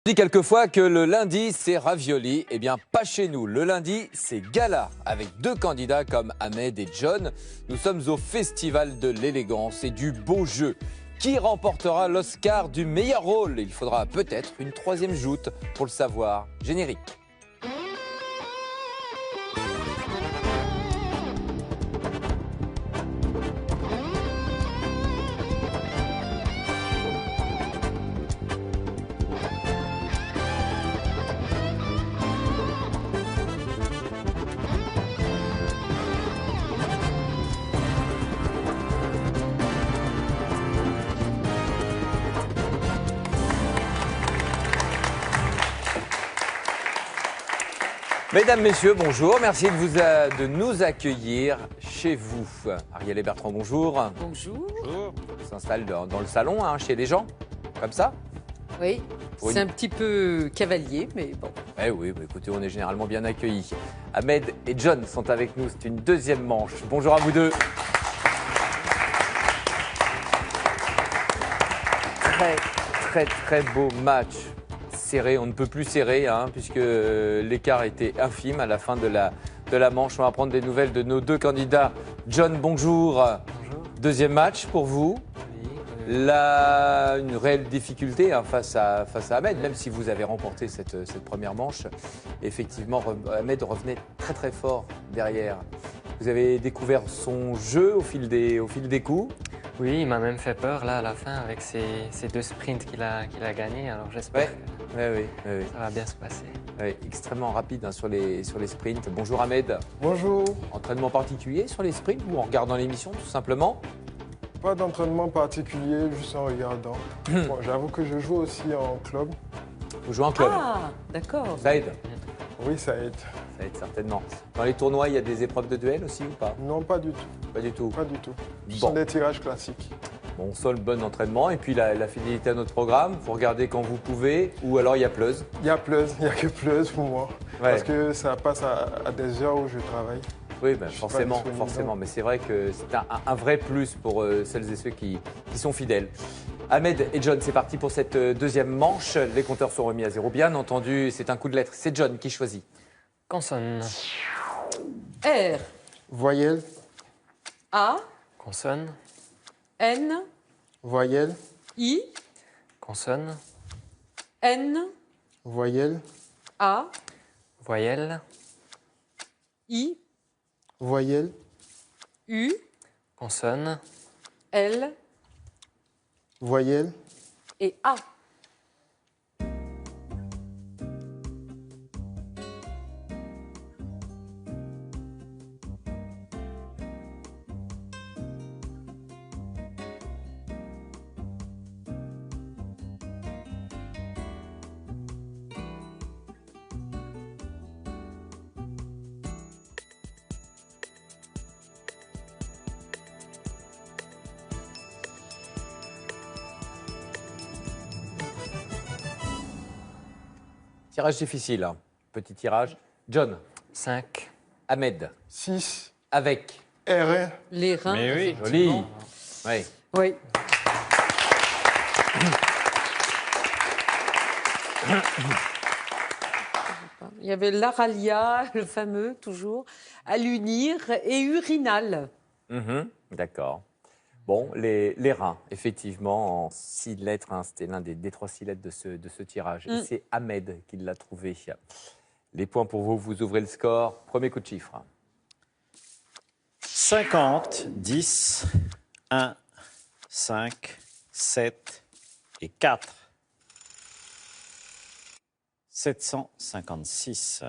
On dit quelquefois que le lundi, c'est ravioli. Eh bien, pas chez nous. Le lundi, c'est gala. Avec deux candidats comme Ahmed et John, nous sommes au Festival de l'élégance et du beau jeu. Qui remportera l'Oscar du meilleur rôle? Il faudra peut-être une troisième joute pour le savoir. Générique. Mesdames, Messieurs, bonjour. Merci de nous accueillir chez vous. Ariel et Bertrand, bonjour. Bonjour. On s'installe dans le salon, chez les gens, comme ça. Oui, c'est un petit peu cavalier, mais bon. Eh oui, écoutez, on est généralement bien accueillis. Ahmed et John sont avec nous, c'est une deuxième manche. Bonjour à vous deux. Très beau match. Serré, on ne peut plus serrer, puisque l'écart était infime à la fin de la manche. On va prendre des nouvelles de nos deux candidats. John, bonjour. Bonjour. Deuxième match pour vous. Oui. Une réelle difficulté face à Ahmed, même si vous avez remporté cette première manche. Effectivement, Ahmed revenait très fort derrière. Vous avez découvert son jeu au fil des coups. Oui, il m'a même fait peur là à la fin avec ces deux sprints qu'il a gagnés. Alors j'espère que ça va bien se passer. Ouais, extrêmement rapide sur les sprints. Bonjour Ahmed. Bonjour. Entraînement particulier sur les sprints ou en regardant l'émission tout simplement? Pas d'entraînement particulier, juste en regardant. Bon, j'avoue que je joue aussi en club. Vous jouez en club? Ah, d'accord. Ça aide? Oui, ça aide. Ça aide certainement. Dans les tournois, il y a des épreuves de duel aussi ou pas? Non, pas du tout. Pas du tout. Pas du tout. Ce Bon. sont des tirages classiques. Bon, ça, le bon entraînement et puis la fidélité à notre programme. Vous regardez quand vous pouvez ou alors il y a Plus. Il y a que plus pour moi. Ouais. Parce que ça passe à des heures où je travaille. Oui, Je suis forcément. pas disponible. Mais c'est vrai que c'est un vrai plus pour celles et ceux qui sont fidèles. Ahmed et John, c'est parti pour cette deuxième manche. Les compteurs sont remis à zéro. Bien entendu, c'est un coup de lettres. C'est John qui choisit. Consonne. R, Voyelle, A, Consonne. N, voyelle, I, Consonne. N, voyelle, A, Voyelle. I, voyelle, U, Consonne. L voyelle, et A. Tirage difficile. Petit tirage. John, 5. Ahmed, 6, avec. R1, Les reins. Mais oui. Joli. Oui. Oui. Il y avait l'aralia, le fameux, toujours, à l'unir, et urinal. D'accord. Bon, les reins, effectivement, en 6 lettres, c'était l'un des 3 6 lettres de ce tirage. Et c'est Ahmed qui l'a trouvé. Les points pour vous, vous ouvrez le score. Premier coup de chiffre. 50, 10, 1, 5, 7 et 4. 756.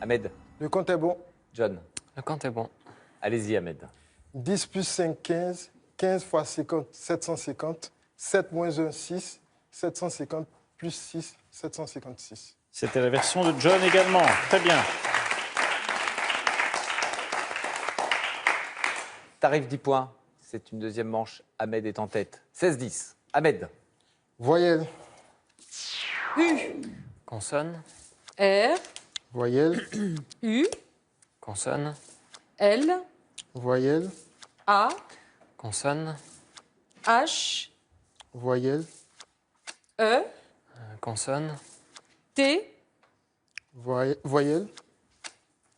Ahmed, Le compte est bon. John. Le compte est bon. Allez-y, Ahmed. 10 plus 5, 15. 15 fois 50, 750. 7 moins 1, 6. 750 plus 6, 756. C'était la version de John également. Très bien. Tarif 10 points. C'est une deuxième manche. Ahmed est en tête. 16-10. Ahmed. Voyelle. U, Consonne. R, Voyelle. U, Consonne. L, Voyelle. A, Consonne. H, Voyelle. E, Consonne. T, Voyelle.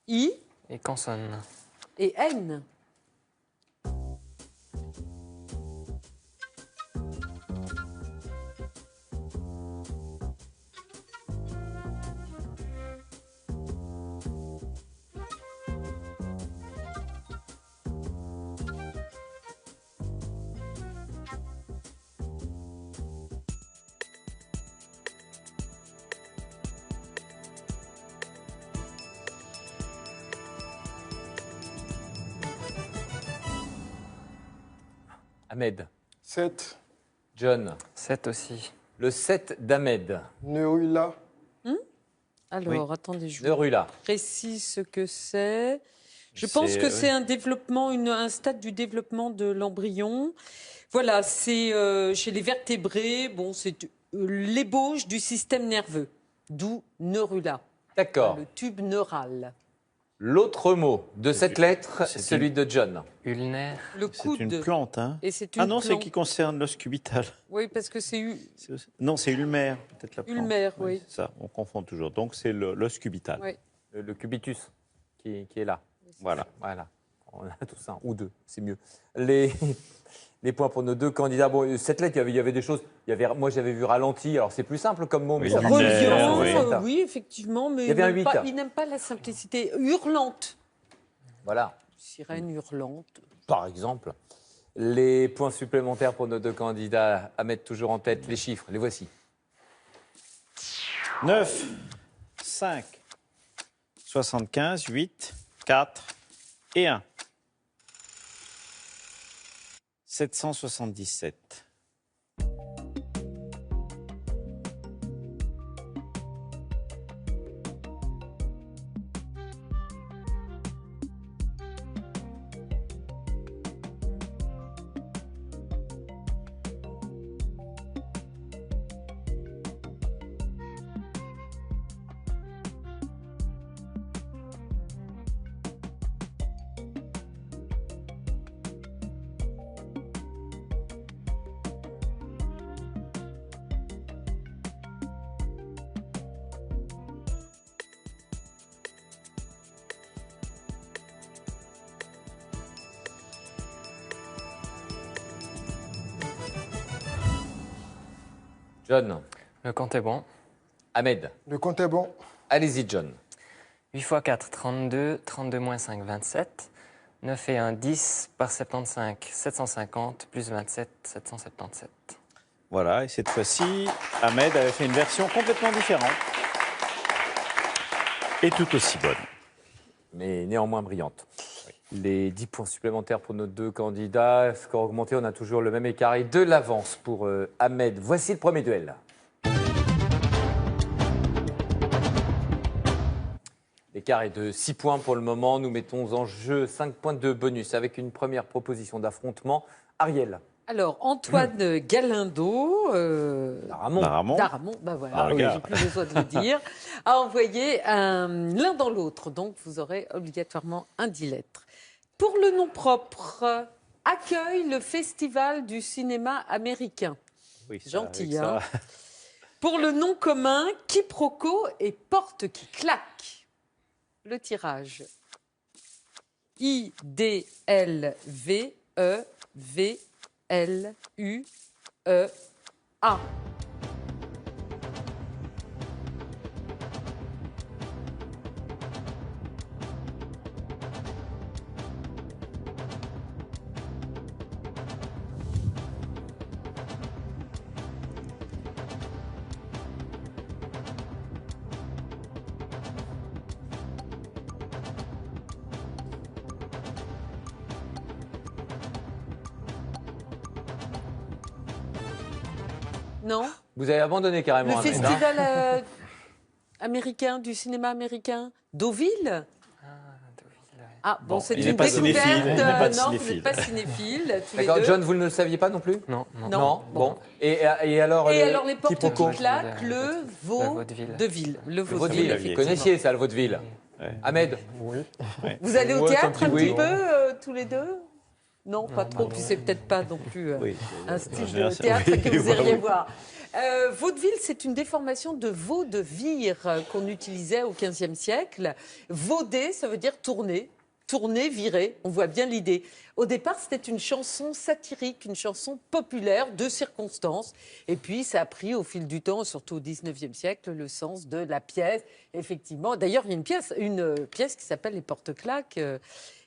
I Et consonne. et N. Ahmed. 7. John. 7 aussi. Le 7 d'Ahmed. Neurula. Alors, attendez, je De vous Rula. précise ce que c'est. Je pense que c'est un développement, un stade du développement de l'embryon. Voilà, c'est chez les vertébrés, bon, c'est l'ébauche du système nerveux, d'où neurula, D'accord. le tube neural. L'autre mot de cette lettre, c'est celui de John. Ulnaire. Le C'est coude. une plante, hein? Et c'est une Ah non, c'est plante. qui concerne l'os cubital. Oui, parce que c'est Non, c'est ulmaire, peut-être la plante. ulmaire, oui. C'est ça, on confond toujours. Donc, c'est l'os cubital. Oui. Le cubitus qui est là. Voilà. Voilà. On a tout ça. Ou deux, c'est mieux. Les points pour nos deux candidats. Bon, cette lettre, il y avait des choses. Moi, j'avais vu ralenti. Alors, c'est plus simple comme mot. Mais Oui, ça marche. Reviant, oui. oui, effectivement, mais Il y avait un huit. il n'aime pas la simplicité. Hurlante. Voilà. Sirène hurlante. Par exemple. Les points supplémentaires pour nos deux candidats à mettre toujours en tête. Les chiffres, les voici. 9, 5, 75, 8, 4 et 1. 777. John. Le compte est bon. Ahmed. Le compte est bon. Allez-y, John. 8 x 4, 32. 32 moins 5, 27. 9 et 1, 10 par 75, 750, plus 27, 777. Voilà, et cette fois-ci, Ahmed avait fait une version complètement différente. Et tout aussi bonne. Mais néanmoins brillante. Les 10 points supplémentaires pour nos deux candidats. Score augmenté, on a toujours le même écart et de l'avance pour Ahmed. Voici le premier duel. L'écart est de 6 points pour le moment. Nous mettons en jeu 5 points de bonus avec une première proposition d'affrontement. Ariel. Alors, Antoine Galindo, Daramon. Daramon, ben voilà, Ah, j'ai plus besoin de le dire, a envoyé l'un dans l'autre. Donc, vous aurez obligatoirement un 10 lettres. Pour le nom propre, accueille le Festival du cinéma américain. Oui, ça, Gentil, avec hein. ça. Pour le nom commun, quiproquo et porte qui claque. Le tirage. IDLVEVLUEA. Non. Vous avez abandonné carrément. Le Ahmed, hein. festival américain, du cinéma américain, Deauville. Ah, bon, c'est il une n'est pas découverte. cinéphile, il n'est pas Non, vous cinéphile. n'êtes pas cinéphile, tous les D'accord, deux. John, vous ne le saviez pas non plus? Non. Non. Bon. Et alors, Et alors, les portes quiproquo qui claquent, le vaudeville. vaudeville. Le Le vaudeville. vaudeville, vous connaissiez ça, le vaudeville. Ouais. Ahmed? Oui. Vous allez au Ouais, théâtre tant un pis, petit oui. peu, tous les deux? Non, pas trop, puis c'est peut-être pas non plus Oui. un En style général, de c'est- théâtre oui, que vous voilà, iriez oui. voir. Vaudeville, c'est une déformation de vaudevire qu'on utilisait au XVe siècle. Vauder, ça veut dire tourner. Tourner, virer, on voit bien l'idée. Au départ, c'était une chanson satirique, une chanson populaire de circonstance. Et puis, ça a pris au fil du temps, surtout au XIXe siècle, le sens de la pièce. Effectivement, d'ailleurs, il y a une pièce qui s'appelle Les Porte-Claques.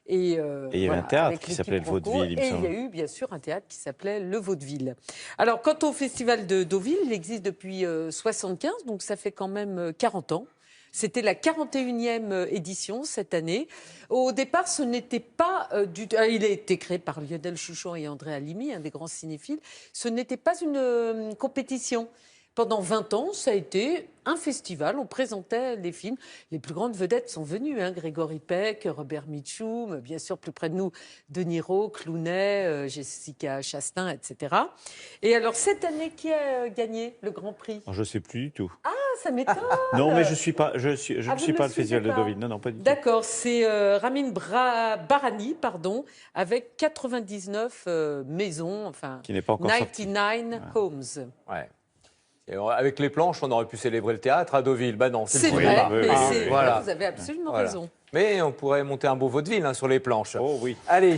Et il y avait un théâtre avec qui s'appelait le quiproquos. Vaudeville, il me Et il y semble. a eu, bien sûr, un théâtre qui s'appelait le Vaudeville. Alors, quant au festival de Deauville, il existe depuis 1975, donc ça fait quand même 40 ans. C'était la 41e édition cette année. Au départ, ce n'était pas du tout. Il a été créé par Lionel Chouchon et André Alimi, un des grands cinéphiles. Ce n'était pas une compétition. Pendant 20 ans, ça a été un festival. On présentait les films. Les plus grandes vedettes sont venues. Grégory Peck, Robert Mitchum, bien sûr, plus près de nous, De Niro, Clooney, Jessica Chastain, etc. Et alors, cette année, qui a gagné le Grand Prix? Je ne sais plus du tout. Ah, ça m'étonne. Non, mais je ne suis pas, je Ah, ne vous suis ne pas le le festival suivez de pas. Deauville. Non, pas du tout. D'accord, c'est Ramin Barani, avec 99 maisons, enfin, Qui n'est pas encore sorti. 99 homes. Ouais. Et avec les planches, on aurait pu célébrer le théâtre à Deauville. Bah non, C'est le vrai, cinéma. mais Ah, c'est- voilà. vous avez absolument Voilà. raison. Mais on pourrait monter un beau vaudeville sur les planches. Oh oui. Allez,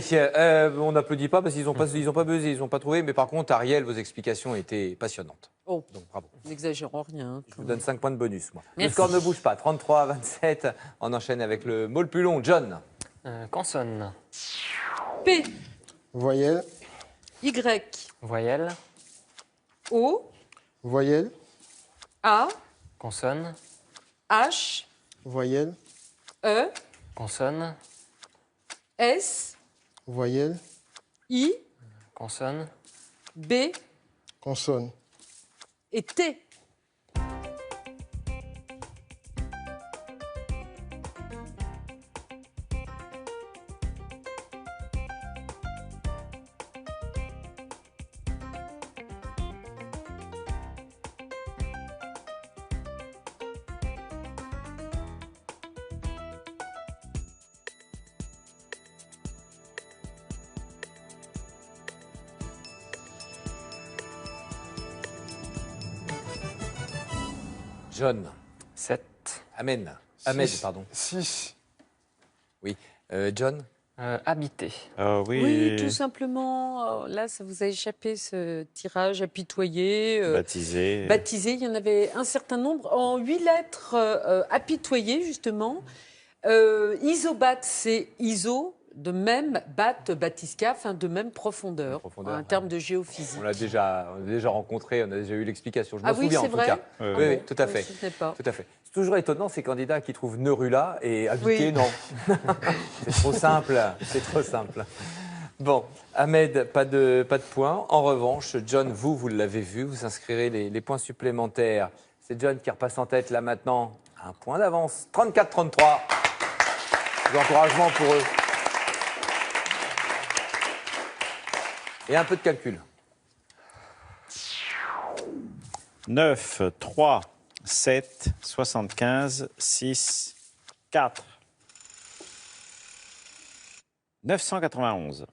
on n'applaudit pas parce qu'ils n'ont pas buzzé, ils n'ont pas trouvé. Mais par contre, Ariel, vos explications étaient passionnantes. Oh, Donc bravo. n'exagérons rien. Je vous donne 5 points de bonus, moi. Le Merci. score ne bouge pas. 33 à 27. On enchaîne avec le mot le plus long. John. Consonne. P, Voyelle, Y, Voyelle. O, voyelle, A, Consonne. H, voyelle, E, Consonne. S, voyelle, I, Consonne. B consonne. et T. John. 7. Ahmed, pardon. 6, Oui. John. Habité. Ah oui. Oui, tout simplement. Là, ça vous a échappé ce tirage apitoyé. Baptisé. Baptisé, il y en avait un certain nombre. En 8 lettres apitoyées, justement. Isobat, c'est iso, de même, bat, batisca, enfin de même profondeur, Profondeur, en termes de géophysique. On l'a déjà rencontré, on a déjà eu l'explication. Je m'en Ah oui, souviens en c'est tout vrai. cas. Oui, Oui, oui. oui, tout à fait. Je ne sais pas. Tout à fait. C'est toujours étonnant ces candidats qui trouvent Nerula et habité, Oui. non. C'est trop simple. C'est trop simple. Bon, Ahmed, pas de points. En revanche, John, vous l'avez vu, vous inscrirez les points supplémentaires. C'est John qui repasse en tête là maintenant. Un point d'avance. 34-33. Des encouragements pour eux. Et un peu de calcul. 9, 3, 7, 75, 6, 4. 991.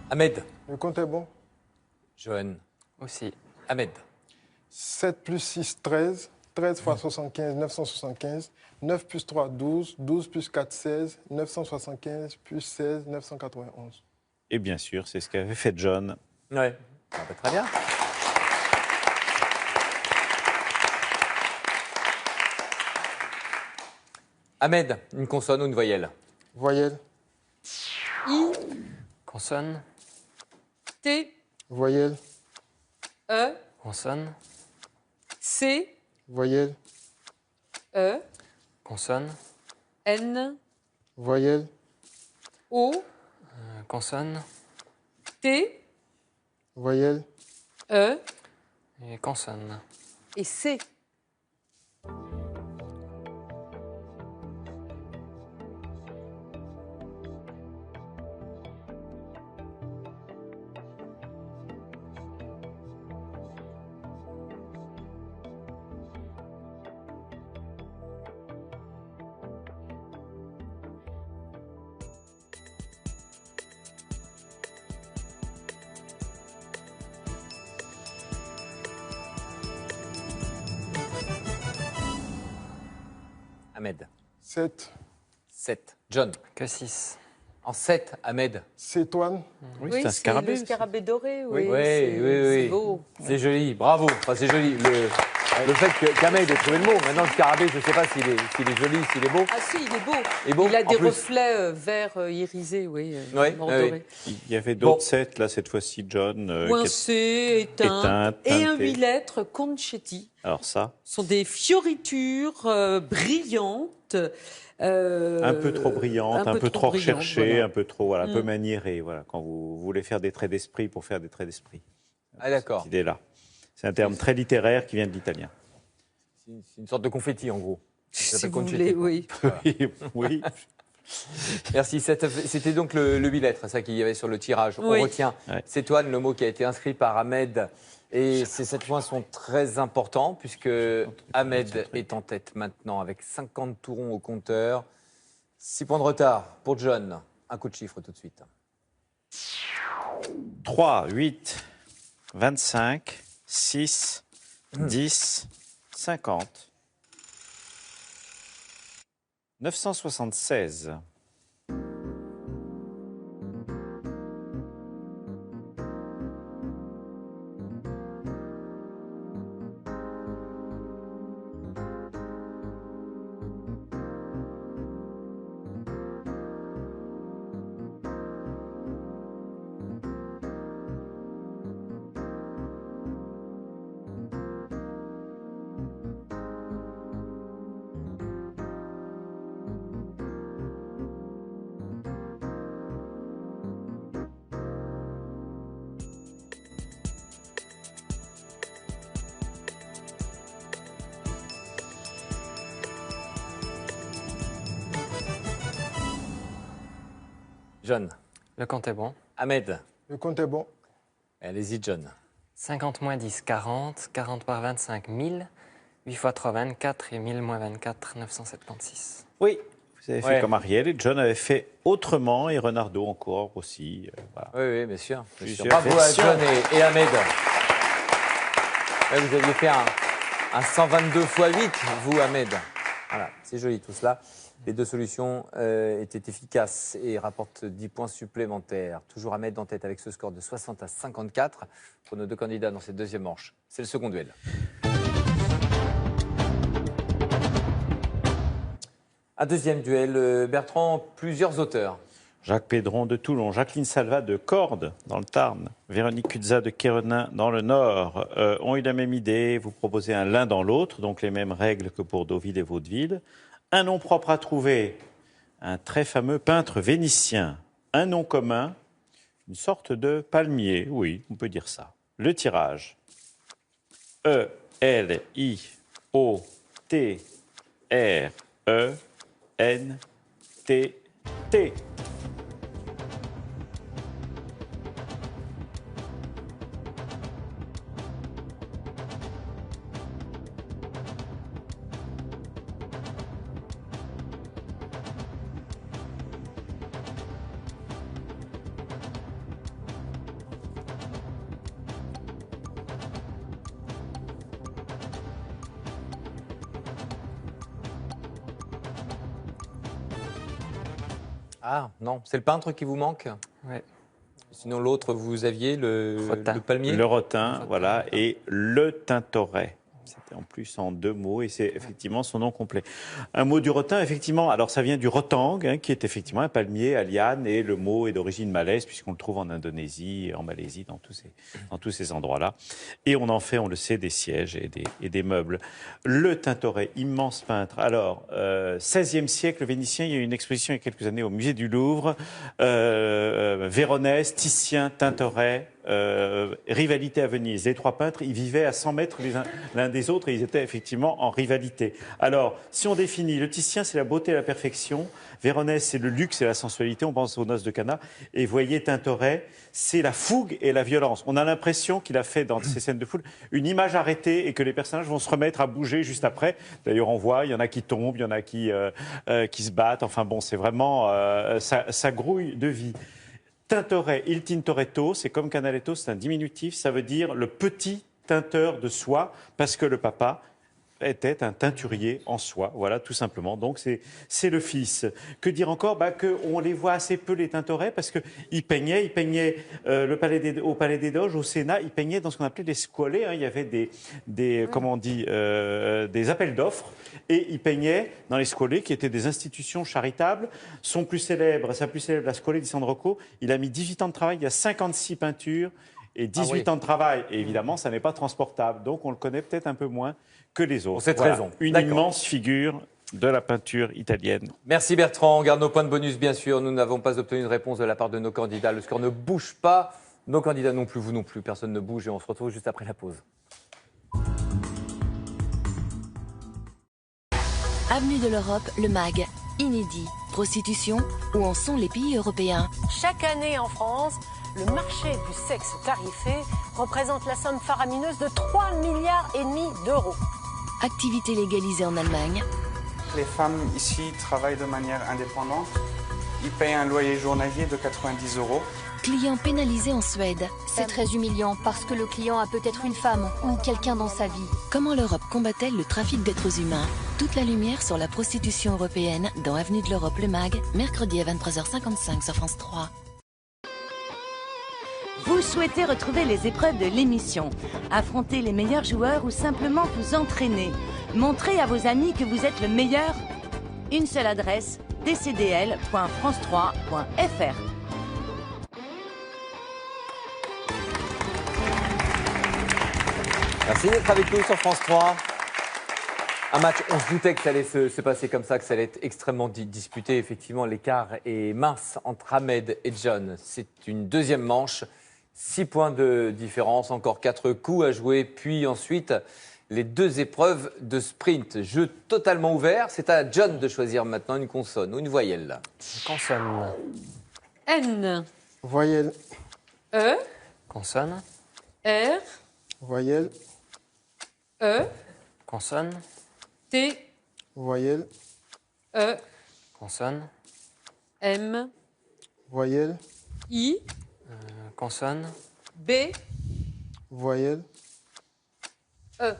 Ahmed, Le compte est bon? Johan, Aussi. Ahmed. 7 plus 6, 13. 13 fois 75, 975. 9 plus 3, 12. 12 plus 4, 16. 975 plus 16, 991. Et bien sûr, c'est ce qu'avait fait John. Ouais. Très bien. Ahmed, une consonne ou une voyelle? Voyelle. I, Consonne. T, Voyelle. E, Consonne. C, Voyelle. E, Consonne. N, Voyelle. O, Consonne. T, Voyelle. E Et consonne. et C. Ahmed. 7. 7. John. Que 6. En 7, Ahmed. Cétoine. Oui, c'est un scarabée. le scarabée doré, oui. Oui, C'est beau. C'est joli, bravo. Enfin, c'est joli. Le fait qu'Ahmed ait trouvé le mot. Maintenant, le scarabée, je ne sais pas s'il est joli, s'il est beau. Ah si, il est beau. Et beau, Il a en des plus. reflets verts irisés, oui. Ouais, dorés. Il y avait d'autres Bon. sets, là, cette fois-ci, John. Ou un qui est- C, éteint, éteint, et un teinté. 8 lettres Conchetti. Alors ça, Ce sont des fioritures brillantes. un peu trop brillante, un peu trop brillantes, recherchée, voilà. un peu trop, un peu maniérée, voilà, quand vous voulez faire des traits d'esprit pour faire des traits d'esprit. Ah, d'accord. Cette idée-là. C'est un terme très littéraire qui vient de l'italien. C'est une sorte de confetti, en gros. Ça Si s'appelle vous Conchetti, voulez, quoi. oui. Oui. Merci. C'était donc le 8 lettres, ça qu'il y avait sur le tirage. Oui. On retient, Ouais. Cétoine, le mot qui a été inscrit par Ahmed. Et ces 7 points sont très importants puisque Ahmed est en tête maintenant avec 50 tourons au compteur. 6 points de retard pour John. Un coup de chiffre tout de suite. 3, 8, 25, 6, 10, 50. 976. John. Le compte est bon. Ahmed. Le compte est bon. Allez-y, John. 50 moins 10, 40. 40 par 25, 1000. 8 fois 3, 24. Et 1000 moins 24, 976. Oui, vous avez fait Ouais. comme Ariel et John avait fait autrement et Renardo encore aussi. Voilà. Oui, oui, bien sûr. Bien sûr. Plusieurs Bravo à versions. John et Ahmed. Ouais, vous aviez fait un 122 x 8, vous, Ahmed. Voilà, c'est joli tout cela. Les deux solutions étaient efficaces et rapportent 10 points supplémentaires. Toujours Ahmed en tête avec ce score de 60 à 54 pour nos deux candidats dans cette deuxième manche. C'est le second duel. Un deuxième duel, Bertrand, plusieurs auteurs. Jacques Pédron de Toulon, Jacqueline Salvat de Cordes dans le Tarn, Véronique Cuzza de Kérenin dans le Nord ont eu la même idée. Vous proposez un l'un dans l'autre, donc les mêmes règles que pour Deauville et Vaudeville. Un nom propre à trouver, un très fameux peintre vénitien. Un nom commun, une sorte de palmier, oui, on peut dire ça. Le tirage. E-L-I-O-T-R-E-N-T-T. Ah, non, c'est le peintre qui vous manque? Oui. Sinon, l'autre, vous aviez le palmier? Le rotin, voilà, et le tintoret. C'était en plus en 2 mots et c'est effectivement son nom complet. Un mot du rotin, effectivement, alors ça vient du rotang, qui est effectivement un palmier à liane et le mot est d'origine malaise puisqu'on le trouve en Indonésie, en Malaisie, dans tous ces endroits-là. Et on en fait, on le sait, des sièges et des meubles. Le Tintoret, immense peintre. Alors, 16e siècle vénitien, il y a eu une exposition il y a quelques années au musée du Louvre. Véronèse, Titien, Tintoret, rivalité à Venise. Les 3 peintres, ils vivaient à 100 mètres l'un des autres et ils étaient effectivement en rivalité. Alors, si on définit, le Titien, c'est la beauté et la perfection. Véronèse, c'est le luxe et la sensualité. On pense aux noces de Cana. Et voyez, Tintoret, c'est la fougue et la violence. On a l'impression qu'il a fait dans ces scènes de foule une image arrêtée et que les personnages vont se remettre à bouger juste après. D'ailleurs, on voit, il y en a qui tombent, il y en a qui se battent. Enfin bon, c'est vraiment, ça grouille de vie. Tintoret, il tintoretto, c'est comme canaletto, c'est un diminutif, ça veut dire le petit teinteur de soie, parce que le papa était un teinturier en soie, voilà, tout simplement. Donc, c'est le fils. Que dire encore? Qu'on les voit assez peu, les Tintorets, parce qu'ils peignaient au Palais des Doges, au Sénat, ils peignaient dans ce qu'on appelait des scuole. Il y avait des appels d'offres, et ils peignaient dans les scuole, qui étaient des institutions charitables. Sa plus célèbre, la Scuole di San Rocco, il a mis 18 ans de travail, il y a 56 peintures, et 18 ans de travail. Et évidemment, ça n'est pas transportable. Donc, on le connaît peut-être un peu moins que les autres. Pour cette raison. Une immense figure de la peinture italienne. Merci Bertrand. On garde nos points de bonus, bien sûr. Nous n'avons pas obtenu de réponse de la part de nos candidats. Le score ne bouge pas. Nos candidats non plus, vous non plus. Personne ne bouge et on se retrouve juste après la pause. Avenue de l'Europe, le MAG. Inédit. Prostitution, où en sont les pays européens? Chaque année en France, le marché du sexe tarifé représente la somme faramineuse de 3,5 milliards d'euros. Activité légalisée en Allemagne. Les femmes ici travaillent de manière indépendante. Ils payent un loyer journalier de 90 euros. Client pénalisé en Suède. C'est très humiliant parce que le client a peut-être une femme ou quelqu'un dans sa vie. Comment l'Europe combat-elle le trafic d'êtres humains? Toute la lumière sur la prostitution européenne dans Avenue de l'Europe, le MAG, mercredi à 23h55 sur France 3. Vous souhaitez retrouver les épreuves de l'émission, affronter les meilleurs joueurs ou simplement vous entraîner, montrer à vos amis que vous êtes le meilleur? Une seule adresse, tcdl.france3.fr. Merci d'être avec nous sur France 3. Un match, on se doutait que ça allait se passer comme ça, que ça allait être extrêmement disputé. Effectivement, l'écart est mince entre Ahmed et John. C'est une deuxième manche. 6 points de différence, encore 4 coups à jouer, puis ensuite les 2 épreuves de sprint. Jeu totalement ouvert, c'est à John de choisir maintenant une consonne ou une voyelle. Consonne. N. Voyelle. E. Consonne. R. Voyelle. E. Consonne. T. Voyelle. E. Consonne. M. Voyelle. I. Consonne. B. Voyelle. E.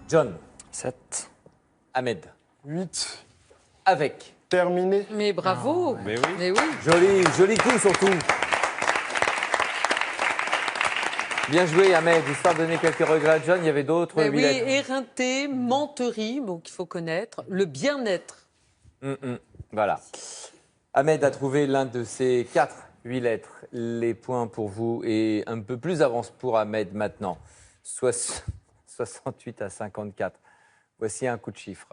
John. 7. Ahmed. 8. Avec. Terminé. Mais bravo. Mais oui. Mais oui. Joli coup surtout. Bien joué Ahmed, histoire de donner quelques regrets à John, il y avait d'autres. Mais oui, éreinté, menterie, bon, qu'il faut connaître, le bien-être. Voilà. Ahmed a trouvé l'un de ces 8 lettres. Les points pour vous et un peu plus avance pour Ahmed maintenant. 68 à 54. Voici un coup de chiffre.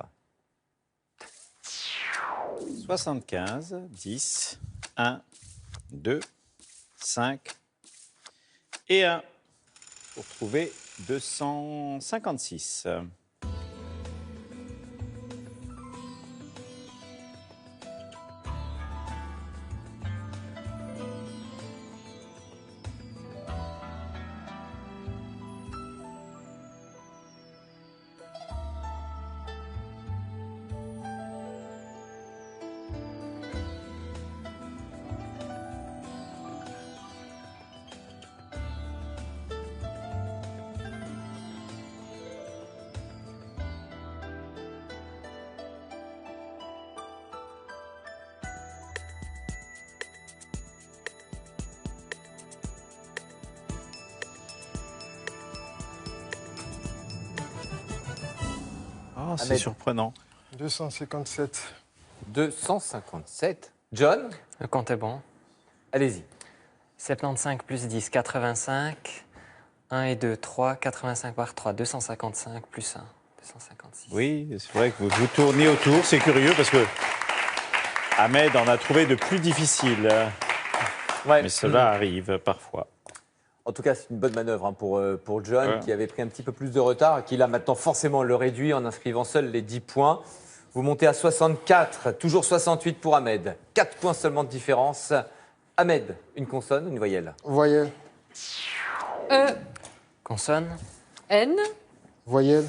75, 10, 1, 2, 5 et 1 pour trouver 256. Oh, c'est Ahmed. surprenant. 257. 257. John, Le compte est bon. allez-y. 75 plus 10, 85. 1 et 2, 3. 85 par 3, 255 plus 1, 256. Oui, c'est vrai que vous tournez autour. C'est curieux parce que Ahmed en a trouvé de plus difficiles. Ouais. Mais cela arrive parfois. En tout cas, c'est une bonne manœuvre hein, pour John, Ouais. qui avait pris un petit peu plus de retard et qui là maintenant forcément le réduit en inscrivant seul les 10 points. Vous montez à 64, toujours 68 pour Ahmed. 4 points seulement de différence. Ahmed, une consonne ou une voyelle? Voyelle. Consonne. N, Voyelle.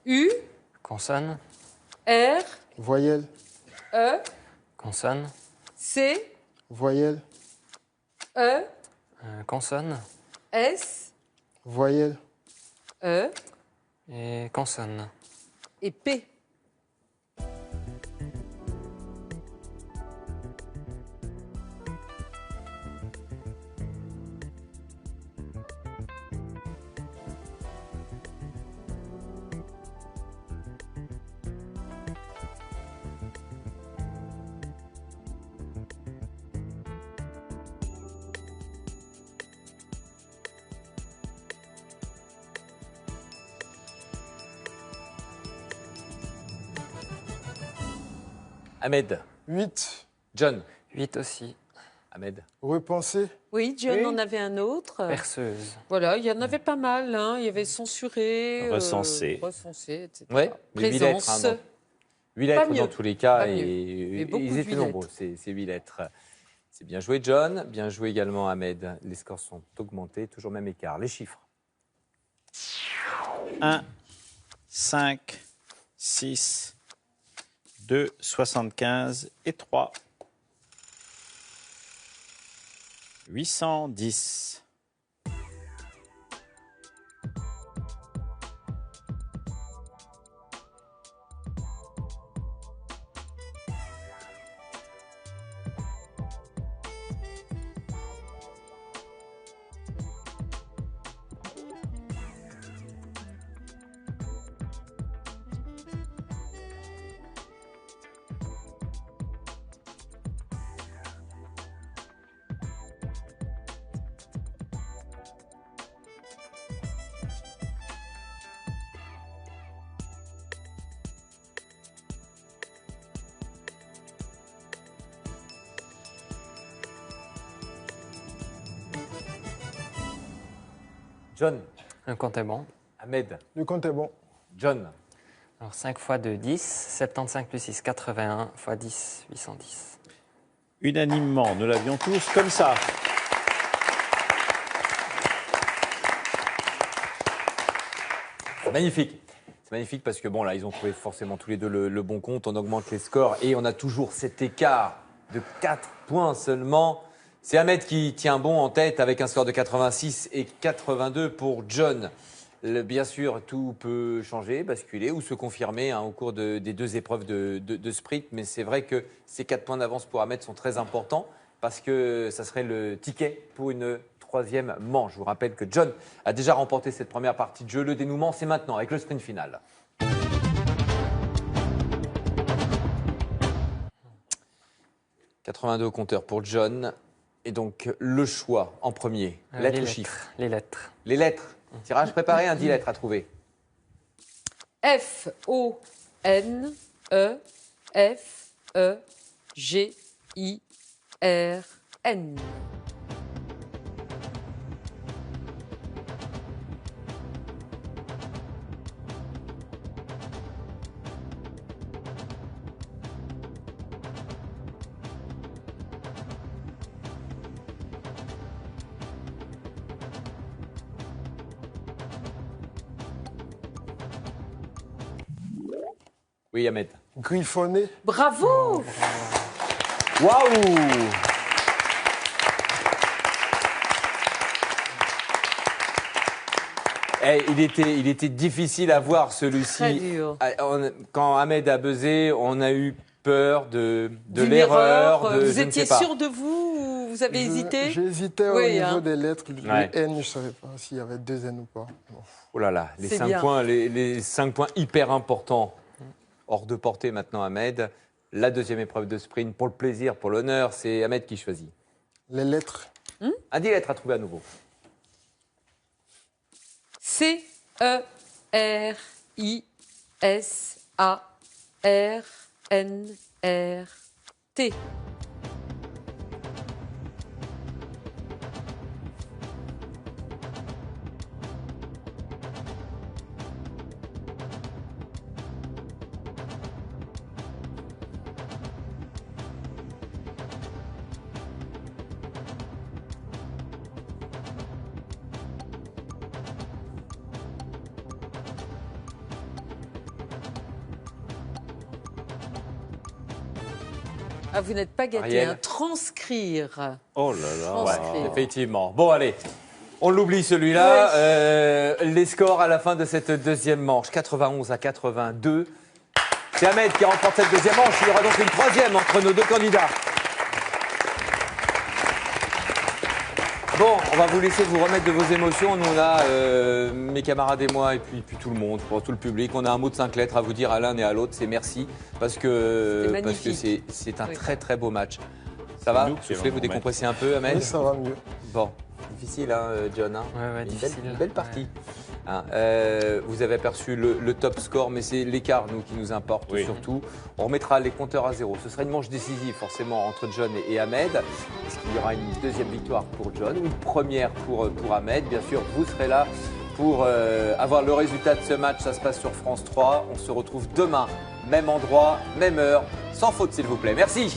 U, Consonne. R, Voyelle. E, Consonne. C, Voyelle. E, Consonne. S, Voyelle. E Et consonne. et P. Ahmed, 8. John, 8 aussi. Ahmed. Repenser. Oui, John Oui. en avait un autre. Perceuse. Voilà, il y en avait pas mal. Hein. Il y avait censuré, Recensé. recensé, etc. Ouais, mais 8 lettres. Présence. Hein, 8 lettres mieux. dans tous les cas. Pas mieux. Et Et beaucoup ils de étaient 8 nombreux, ces 8 lettres. C'est bien joué, John. Bien joué également, Ahmed. Les scores sont augmentés, toujours même écart. Les chiffres. 1, 5, 6, 2, 75 et 3. 810. John, Le compte est bon. Ahmed, Le compte est bon. John. Alors 5 fois 2, 10. 75 plus 6, 81 fois 10, 810. Unanimement, nous l'avions tous comme ça. C'est magnifique. C'est magnifique parce que bon, là, ils ont trouvé forcément tous les deux le bon compte. On augmente les scores et on a toujours cet écart de 4 points seulement. C'est Ahmed qui tient bon en tête avec un score de 86 et 82 pour John. Bien sûr, tout peut changer, basculer ou se confirmer hein, au cours des deux épreuves de sprint. Mais c'est vrai que ces 4 points d'avance pour Ahmed sont très importants parce que ça serait le ticket pour une troisième manche. Je vous rappelle que John a déjà remporté cette première partie de jeu. Le dénouement, c'est maintenant avec le sprint final. « 82 au compteur pour John. Et donc, le choix en premier, lettres ou chiffres? Les lettres. Les lettres. Tirage préparé, 10 lettres à trouver. F, O, N, E, F, E, G, I, R, N. Oui, Ahmed. Griffonné. Bravo! Waouh! Il était difficile à voir Très celui-ci. dur. Quand Ahmed a buzzé, on a eu peur de D'une l'erreur. erreur. de- Vous je ne étiez sais pas. sûr de vous ou vous avez hésité? J'hésitais au Oui, niveau hein. des lettres. Le Ouais. N, je ne savais pas s'il y avait 2 N ou pas. Bon. Oh là là, les C'est 5 bien. points, les 5 points hyper importants hors de portée maintenant, Ahmed. La deuxième épreuve de sprint, pour le plaisir, pour l'honneur, c'est Ahmed qui choisit. Les lettres. Un 10 lettres à trouver à nouveau. C-E-R-I-S-A-R-N-R-T. Ah, vous n'êtes pas gâté, Ariel. hein. Transcrire. Oh là là. Transcrire. Effectivement. Bon, allez. On l'oublie celui-là. Les scores à la fin de cette deuxième manche, 91 à 82. C'est Ahmed qui remporte cette deuxième manche. Il y aura donc une troisième entre nos deux candidats. Bon, on va vous laisser vous remettre de vos émotions. Nous, on a, mes camarades et moi, et puis tout le monde, pour tout le public, on a un mot de 5 lettres à vous dire à l'un et à l'autre. C'est merci, parce que c'est un très très beau match. Ça va? Soufflez, vous décompressez un peu, Ahmed? Oui, ça va mieux. Bon, difficile, hein, John, hein? Ouais, difficile. Une belle partie. Hein, vous avez aperçu le top score, mais c'est l'écart, nous, qui nous importe surtout. On remettra les compteurs à zéro. Ce sera une manche décisive, forcément, entre John et Ahmed. Est-ce qu'il y aura une deuxième victoire pour John ou une première pour Ahmed? Bien sûr, vous serez là pour avoir le résultat de ce match. Ça se passe sur France 3. On se retrouve demain, même endroit, même heure, sans faute, s'il vous plaît. Merci.